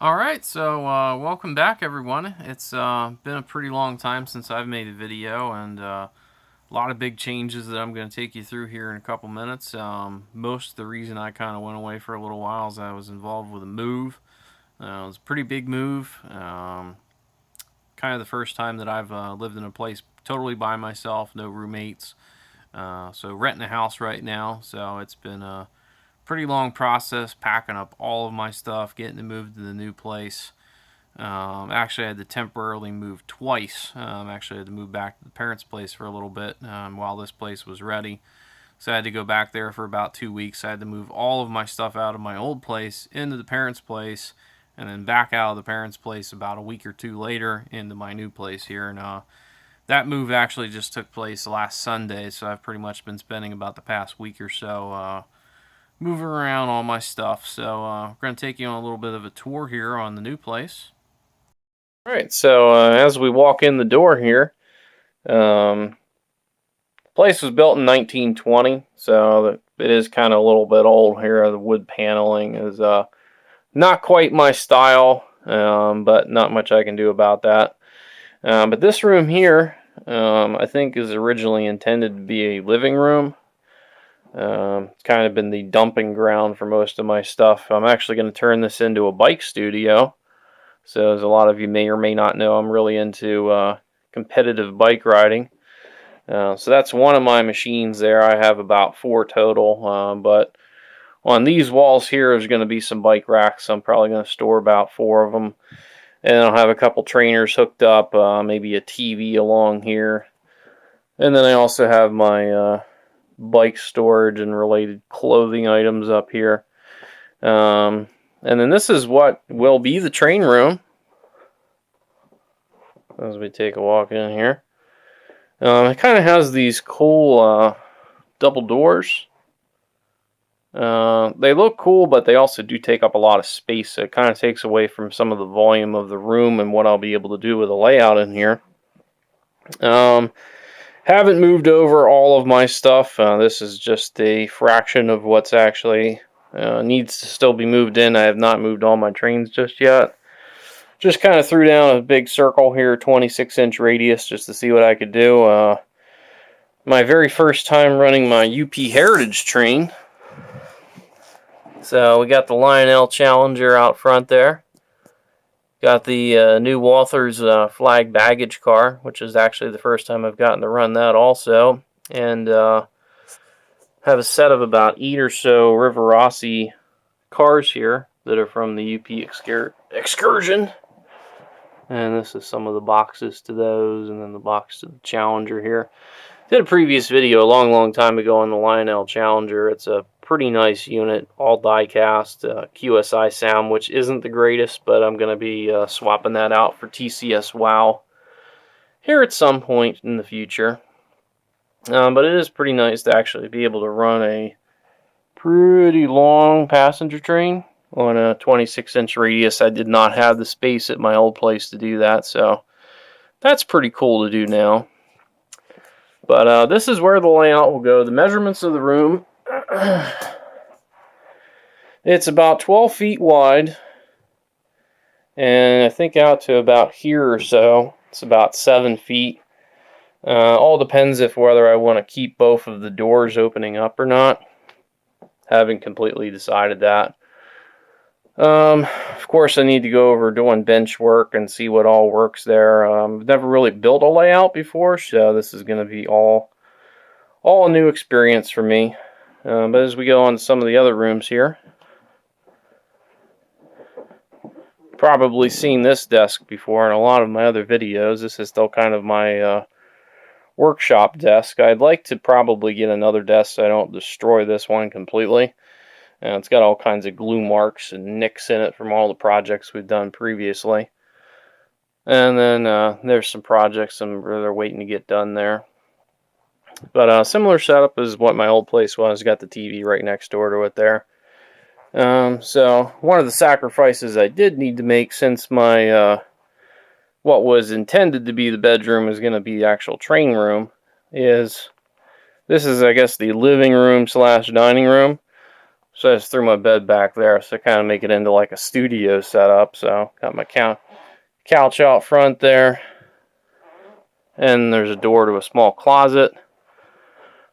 Alright, so welcome back everyone. It's been a pretty long time since I've made a video, and a lot of big changes that I'm going to take you through here in a couple minutes. Most of the reason I kind of went away for a little while is I was involved with a move. It was a pretty big move. Kind of the first time that I've lived in a place totally by myself, no roommates. So renting a house right now, so it's been a pretty long process packing up all of my stuff, getting it moved to the new place. Actually, I had to temporarily move twice. Actually, I had to move back to the parents' place for a little bit while this place was ready. So I had to go back there for about 2 weeks. I had to move all of my stuff out of my old place into the parents' place, and then back out of the parents' place about a week or two later into my new place here. And that move actually just took place last Sunday, so I've pretty much been spending about the past week or so moving around all my stuff. So we're going to take you on a little bit of a tour here on the new place. Alright, so as we walk in the door here, the place was built in 1920, so it is kind of a little bit old here. The wood paneling is not quite my style, but not much I can do about that. But this room here, I think is originally intended to be a living room. It's kind of been the dumping ground for most of my stuff. I'm actually going to turn this into a bike studio. So as a lot of you may or may not know, I'm really into competitive bike riding. So that's one of my machines there. I have about 4 total. But on these walls here is going to be some bike racks. I'm probably going to store about 4 of them. And I'll have a couple trainers hooked up, maybe a TV along here. And then I also have my bike storage and related clothing items up here. And then this is what will be the train room as we take a walk in here. It kind of has these cool double doors. They look cool, but they also do take up a lot of space. So it kind of takes away from some of the volume of the room and what I'll be able to do with the layout in here. Haven't moved over all of my stuff. This is just a fraction of what's actually needs to still be moved in. I have not moved all my trains just yet. Just kind of threw down a big circle here, 26-inch radius, just to see what I could do. My very first time running my UP Heritage train. So we got the Lionel Challenger out front there. Got the new Walthers flag baggage car, which is actually the first time I've gotten to run that also. And have a set of about 8 or so Rivarossi cars here that are from the UP excursion. And this is some of the boxes to those, and then the box to the Challenger here. Did a previous video a long time ago on the Lionel Challenger. It's a pretty nice unit, all die-cast, QSI sound, which isn't the greatest, but I'm going to be swapping that out for TCS WOW here at some point in the future. But it is pretty nice to actually be able to run a pretty long passenger train on a 26-inch radius. I did not have the space at my old place to do that, so that's pretty cool to do now. But this is where the layout will go. The measurements of the room, it's about 12 feet wide, and I think out to about here or so, it's about 7 feet. All depends if whether I want to keep both of the doors opening up or not. Haven't completely decided that. Of course, I need to go over doing bench work and see what all works there. I've never really built a layout before, so this is going to be all a new experience for me. But as we go on to some of the other rooms here, probably seen this desk before in a lot of my other videos. This is still kind of my workshop desk. I'd like to probably get another desk so I don't destroy this one completely. It's got all kinds of glue marks and nicks in it from all the projects we've done previously. And then there's some projects they're waiting to get done there. But similar setup as what my old place was. Got the TV right next door to it there. So one of the sacrifices I did need to make, since my what was intended to be the bedroom is going to be the actual train room, is this is, I guess, the living room / dining room. So I just threw my bed back there, so kind of make it into like a studio setup. So got my couch out front there, and there's a door to a small closet,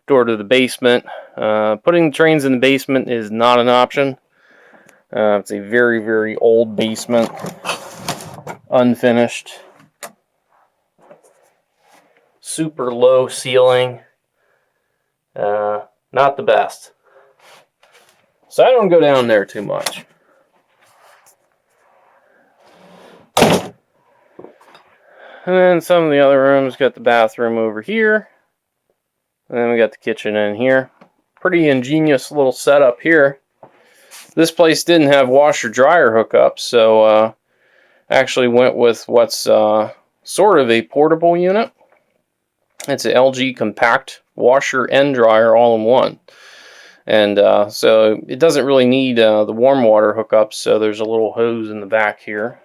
door to the basement. Putting the trains in the basement is not an option. It's a very, very old basement, unfinished, super low ceiling, not the best. So I don't go down there too much. And then some of the other rooms, got the bathroom over here. And then we got the kitchen in here. Pretty ingenious little setup here. This place didn't have washer dryer hookups, so actually went with what's sort of a portable unit. It's an LG compact washer and dryer all in one. And so it doesn't really need the warm water hookups, so there's a little hose in the back here.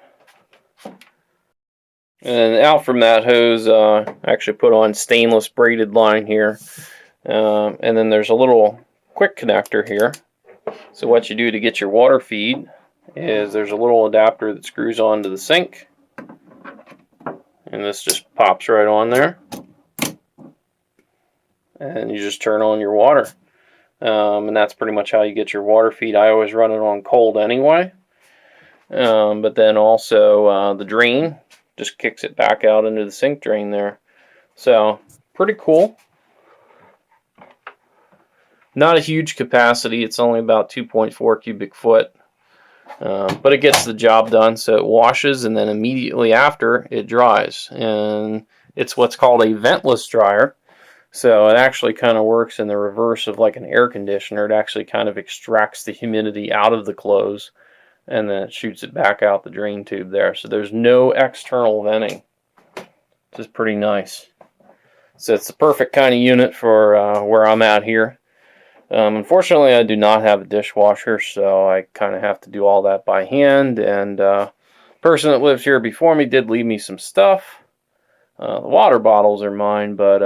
And out from that hose, actually put on stainless braided line here. And then there's a little quick connector here. So what you do to get your water feed is there's a little adapter that screws onto the sink. And this just pops right on there. And you just turn on your water. And that's pretty much how you get your water feed. I always run it on cold anyway. But then also the drain just kicks it back out into the sink drain there. So pretty cool. Not a huge capacity. It's only about 2.4 cubic foot. But it gets the job done. So it washes, and then immediately after it dries. And it's what's called a ventless dryer. So it actually kind of works in the reverse of like an air conditioner. It actually kind of extracts the humidity out of the clothes, and then it shoots it back out the drain tube there. So there's no external venting, which is pretty nice. So it's the perfect kind of unit for where I'm at here. Unfortunately, I do not have a dishwasher, so I kind of have to do all that by hand. And the person that lives here before me did leave me some stuff. The water bottles are mine, but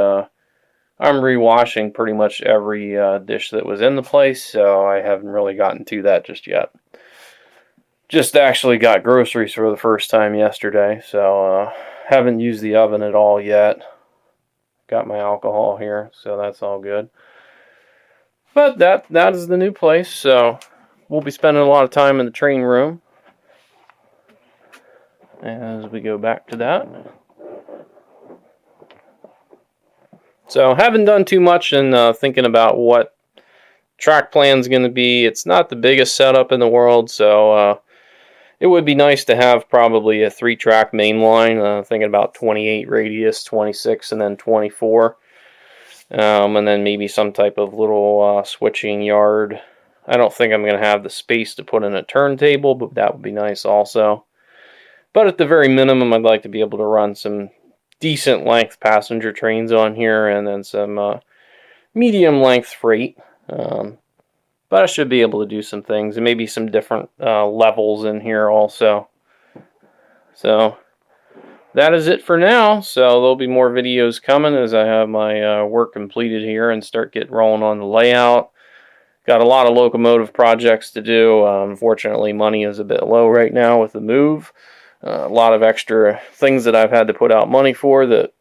I'm rewashing pretty much every dish that was in the place, so I haven't really gotten to that just yet. Just actually got groceries for the first time yesterday, so haven't used the oven at all yet. Got my alcohol here, so that's all good. But that is the new place, so we'll be spending a lot of time in the train room as we go back to that. So haven't done too much in thinking about what track plan's going to be. It's not the biggest setup in the world, so it would be nice to have probably a 3-track main line. Thinking about 28 radius, 26, and then 24. And then maybe some type of little switching yard. I don't think I'm going to have the space to put in a turntable, but that would be nice also. But at the very minimum, I'd like to be able to run some decent length passenger trains on here, and then some medium length freight. But I should be able to do some things, and maybe some different levels in here also. So that is it for now. So there'll be more videos coming as I have my work completed here and start getting rolling on the layout. Got a lot of locomotive projects to do. Unfortunately, money is a bit low right now with the move. A lot of extra things that I've had to put out money for that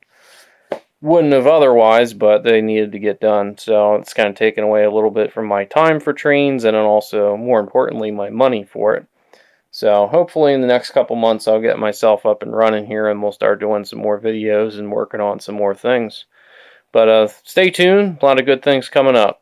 wouldn't have otherwise, but they needed to get done. So it's kind of taken away a little bit from my time for trains, and then also, more importantly, my money for it. So hopefully in the next couple months I'll get myself up and running here, and we'll start doing some more videos and working on some more things. But stay tuned, a lot of good things coming up.